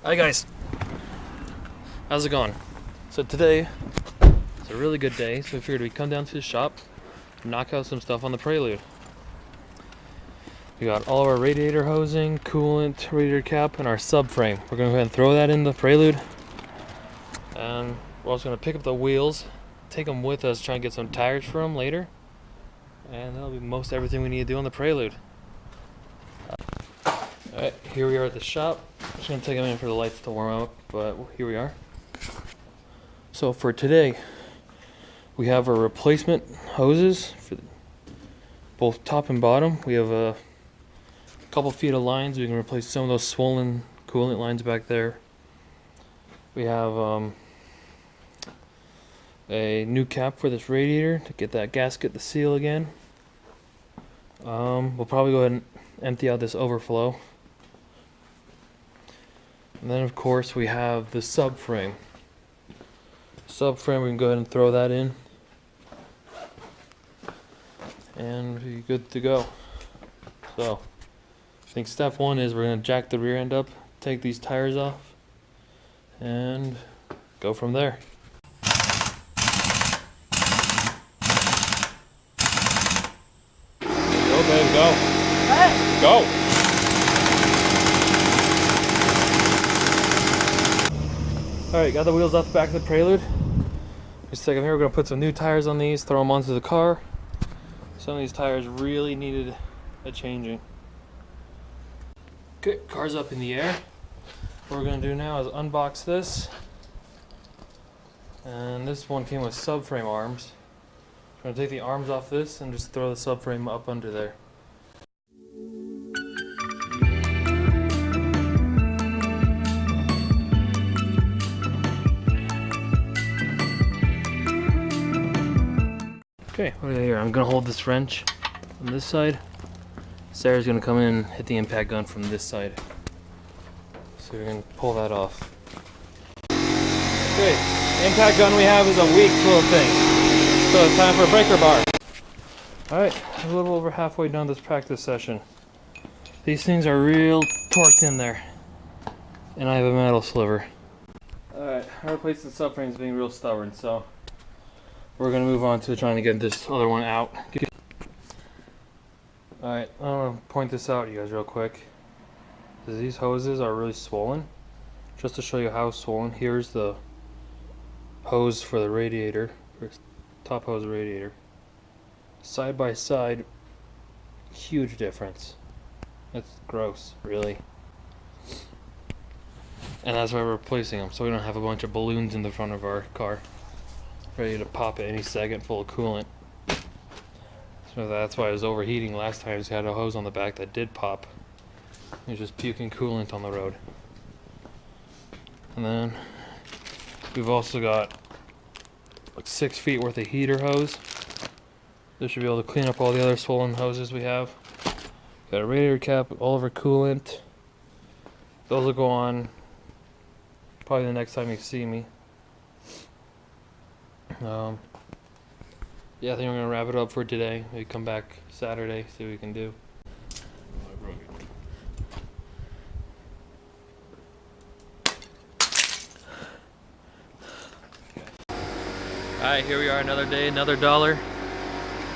Hi guys, how's it going? So today, it's a really good day, so we figured we'd come down to the shop, knock out some stuff on the Prelude. We got all of our radiator hosing, coolant, radiator cap, and our subframe. We're going to go ahead and throw that in the Prelude. And we're also going to pick up the wheels, take them with us, try and get some tires for them later. And that'll be most everything we need to do on the Prelude. Alright, here we are at the shop. Just going to take a minute for the lights to warm up, but here we are. So for today, we have our replacement hoses for both top and bottom. We have a couple feet of lines. We can replace some of those swollen coolant lines back there. We have a new cap for this radiator to get that gasket to seal again. We'll probably go ahead and empty out this overflow. And then of course we have the subframe. We can go ahead and throw that in. And be good to go. So, I think step one is we're going to jack the rear end up, take these tires off, and go from there. Go, babe, go. Hey. Go. Alright, got the wheels off the back of the Prelude. Just a second here, we're going to put some new tires on these, throw them onto the car. Some of these tires really needed a changing. Okay, car's up in the air. What we're going to do now is unbox this. And this one came with subframe arms. I'm going to take the arms off this and just throw the subframe up under there. Okay, over here, I'm gonna hold this wrench on this side. Sarah's gonna come in and hit the impact gun from this side. So we're gonna pull that off. Okay, the impact gun we have is a weak little thing. So it's time for a breaker bar. Alright, a little over halfway done this practice session. These things are real torqued in there. And I have a metal sliver. Alright, our replacement subframe is being real stubborn, so we're going to move on to trying to get this other one out. Alright, I want to point this out to you guys real quick. These hoses are really swollen. Just to show you how swollen, here's the hose for the radiator, for top hose radiator. Side by side, huge difference. That's gross, really. And that's why we're replacing them, so we don't have a bunch of balloons in the front of our car ready to pop at any second full of coolant. So that's why it was overheating last time. We had a hose on the back that did pop. It was just puking coolant on the road. And then we've also got like 6 feet worth of heater hose. This should be able to clean up all the other swollen hoses we have. Got a radiator cap, all of our coolant. Those will go on probably the next time you see me. Yeah, I think we're gonna wrap it up for today. Maybe come back Saturday, see what we can do. Alright, here we are, another day, another dollar.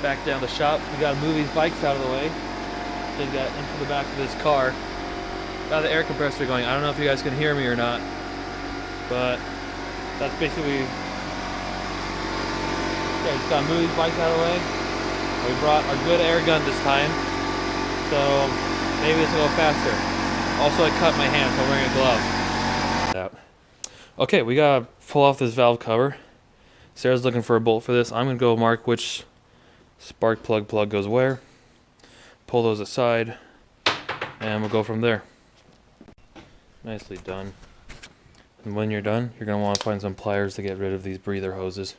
Back down the shop. We gotta move these bikes out of the way. So we got into the back of this car. Got the air compressor going. I don't know if you guys can hear me or not, but that's basically. Okay, just gotta move these bikes out of the way. We brought our good air gun this time, so maybe this will go faster. Also, I cut my hand, so I'm wearing a glove. Okay, we gotta pull off this valve cover. Sarah's looking for a bolt for this. I'm gonna go mark which spark plug goes where. Pull those aside, and we'll go from there. Nicely done. And when you're done, you're gonna want to find some pliers to get rid of these breather hoses.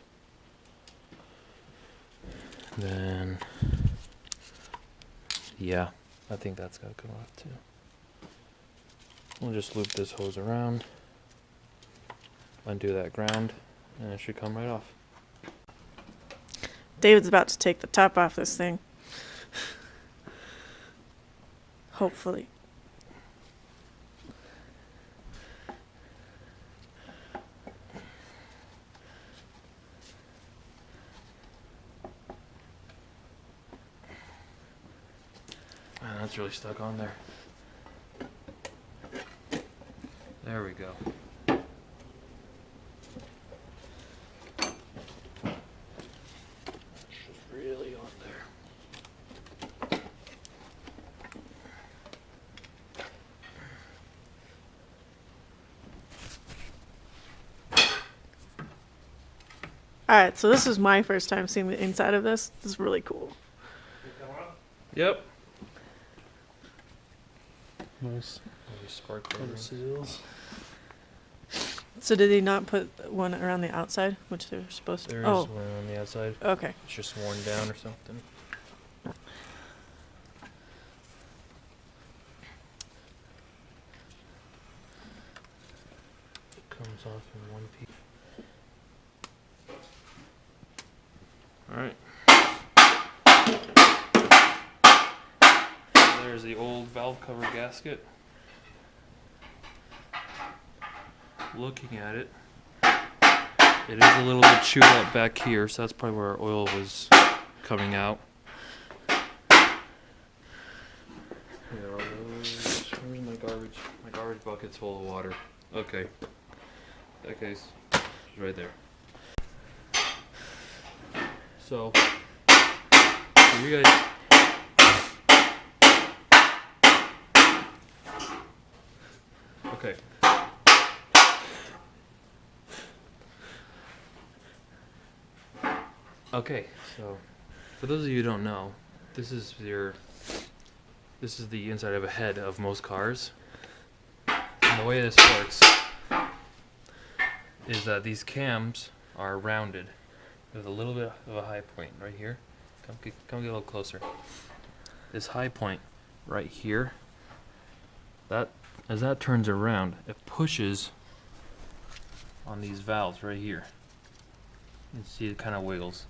Then, yeah, I think that's got to come off too. We'll just loop this hose around, undo that ground, and it should come right off. David's about to take the top off this thing. Hopefully. That's really stuck on there. There we go. It's just really on there. Alright, so this is my first time seeing the inside of this. This is really cool. Yep. Nice. Spark Seals. So did they not put one around the outside, which they were supposed to? There is Oh, one on the outside. okay. It's just worn down or something. It comes off in one piece. Alright. There's the old valve cover gasket. Looking at it, it is a little bit chewed up back here, so that's probably where our oil was coming out. Where's my garbage? My garbage bucket's full of water. Okay. That case is right there. So, for you guys. Okay. Okay, so for those of you who don't know, this is the inside of a head of most cars. And the way this works is that these cams are rounded with a little bit of a high point right here. Come get a little closer. This high point right here, that as that turns around, it pushes on these valves right here. You can see it kind of wiggles.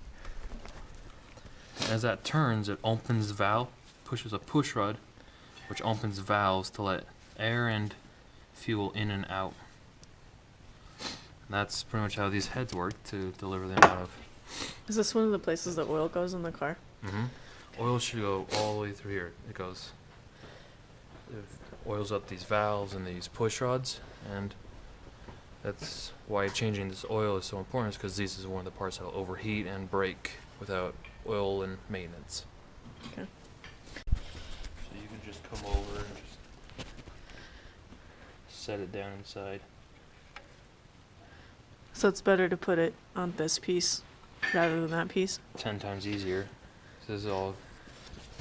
As that turns, it opens the valve, pushes a push rod, which opens valves to let air and fuel in and out. And that's pretty much how these heads work to deliver them out of. Is this one of the places that oil goes in the car? Oil should go all the way through here. It oils up these valves and these push rods, and that's why changing this oil is so important, is because this is one of the parts that will overheat and break without oil and maintenance. Okay. So you can just come over and just set it down inside. So it's better to put it on this piece rather than that piece? 10 times easier. This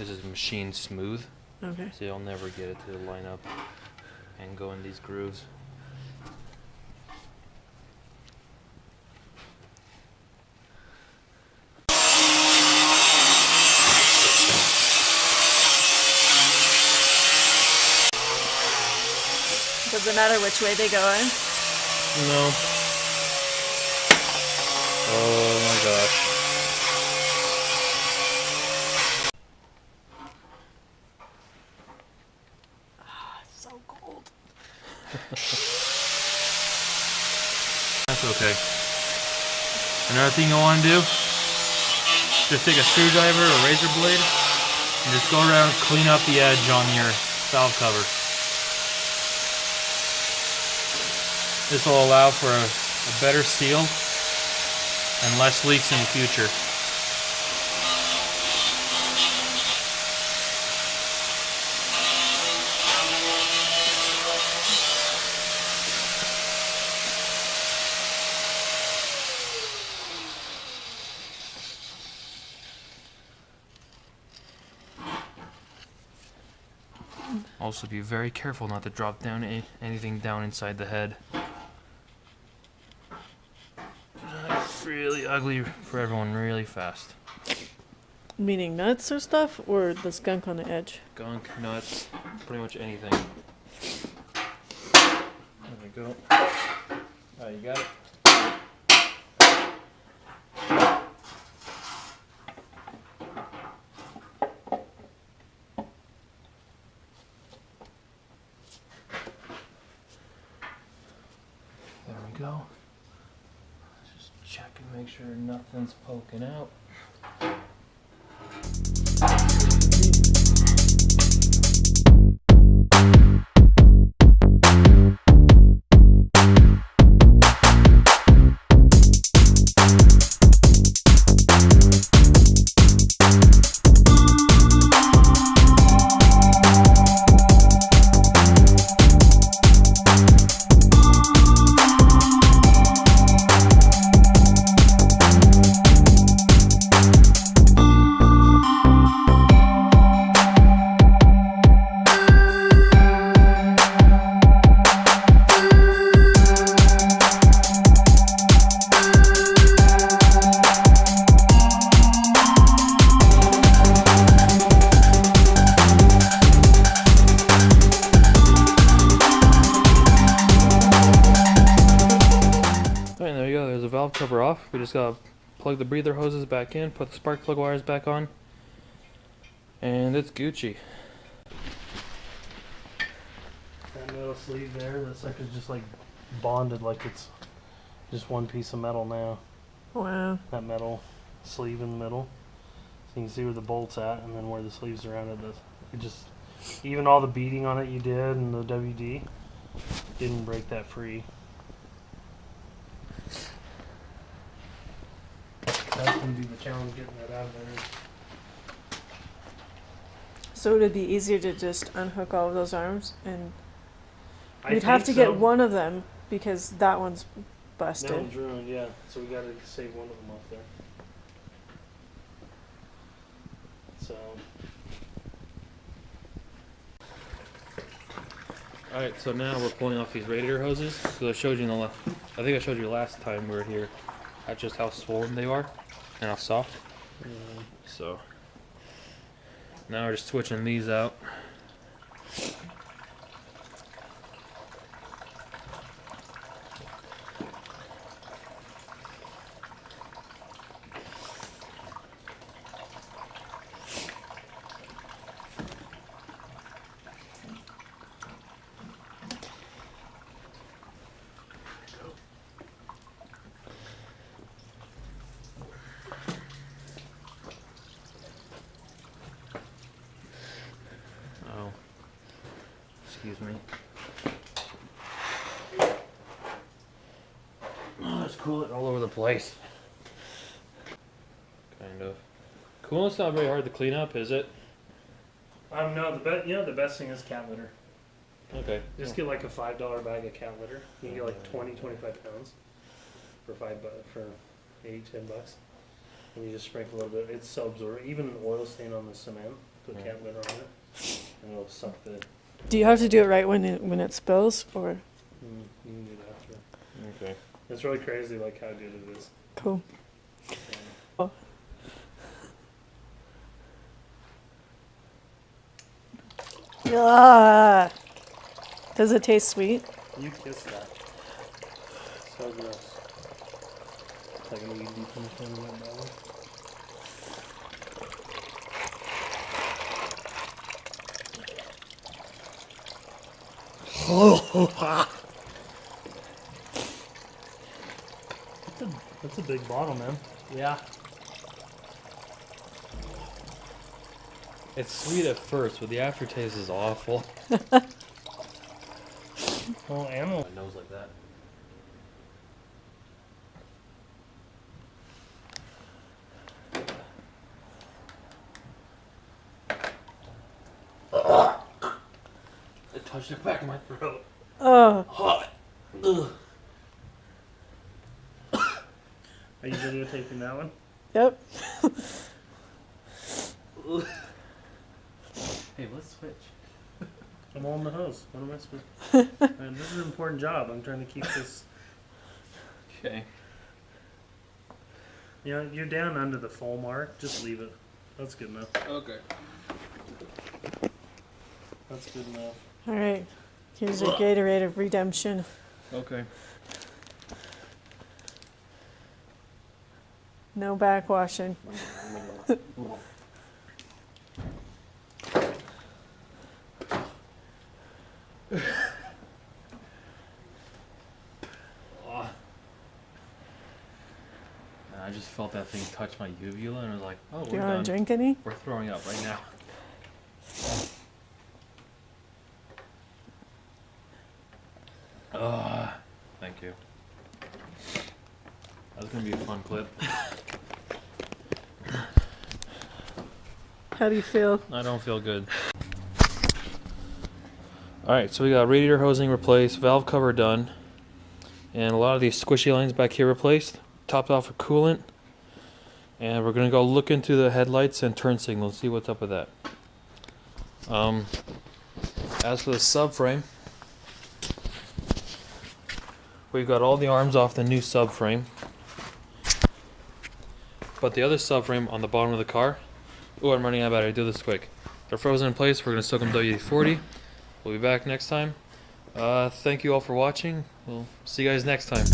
is machine smooth, Okay. so you'll never get it to line up and go in these grooves. Doesn't matter which way they go in? No. Oh my gosh. It's so cold. That's okay. Another thing you'll want to do, just take a screwdriver or razor blade and just go around, clean up the edge on your valve cover. This will allow for a better seal and less leaks in the future. Also be very careful not to drop down anything down inside the head. It's really ugly for everyone really fast. Meaning nuts or stuff, or the skunk on the edge? Gunk, nuts, pretty much anything. There we go. Alright, you got it? There we go. Let's just check and make sure nothing's poking out. valve cover off. We just gotta plug the breather hoses back in, put the spark plug wires back on, and it's Gucci. That metal sleeve there, that sucker's just like bonded like it's just one piece of metal now. Wow. That metal sleeve in the middle. So you can see where the bolt's at and then where the sleeves around it. It just, even all the beading on it you did and the WD, didn't break that free. That's gonna be the challenge, getting that out of there. So would it be easier to just unhook all of those arms, and I we'd have to think get so. one of them because that one's That busted. one's ruined, yeah. So we gotta save one of them off there. So Alright, so now we're pulling off these radiator hoses. So I showed you I think I showed you last time we were here at just how swollen they are and how soft. So now we're just switching these out. Oh, excuse me. Oh, there's coolant all over the place. Kind of. Coolant's not very hard to clean up, is it? no, the best thing is cat litter. Okay. Just get like a $5 bag of cat litter. You can get like 25 pounds for for $8-10, and you just sprinkle a little bit. It's so absorbent. Even an oil stain on the cement, put cat litter on it, and it'll suck the. Do you have to do it right when it spills, or? You can do that after. Okay. It's really crazy, like how good it is. Cool. Oh. Ah. Does it taste sweet? You kiss that. So gross. It's like an easy thing in that belly. That's a big bottle, man. Yeah. It's sweet at first, but the aftertaste is awful. Well, animal. My nose like that. It touched the back of my throat. Oh. Hot. Ugh. Are you videotaping that one? Yep. Hey, let's switch. I'm on the hose. What am I supposed to? Man, this is an important job. I'm trying to keep this. Okay. You know, you're down under the full mark. Just leave it. That's good enough. Okay. That's good enough. All right. Here's a Gatorade of redemption. Okay. No backwashing. I just felt that thing touch my uvula and I was like, oh, Do we're you done. want to drink any? We're throwing up right now. Thank you. That's gonna be a fun clip. How do you feel? I don't feel good. Alright, so we got radiator hosing replaced, valve cover done, and a lot of these squishy lines back here replaced, topped off with coolant, and we're gonna go look into the headlights and turn signals, see what's up with that. As for the subframe, we've got all the arms off the new subframe, but the other subframe on the bottom of the car, oh, I'm running out of battery, do this quick. They're frozen in place, we're gonna soak them WD-40. We'll be back next time. Thank you all for watching. We'll see you guys next time.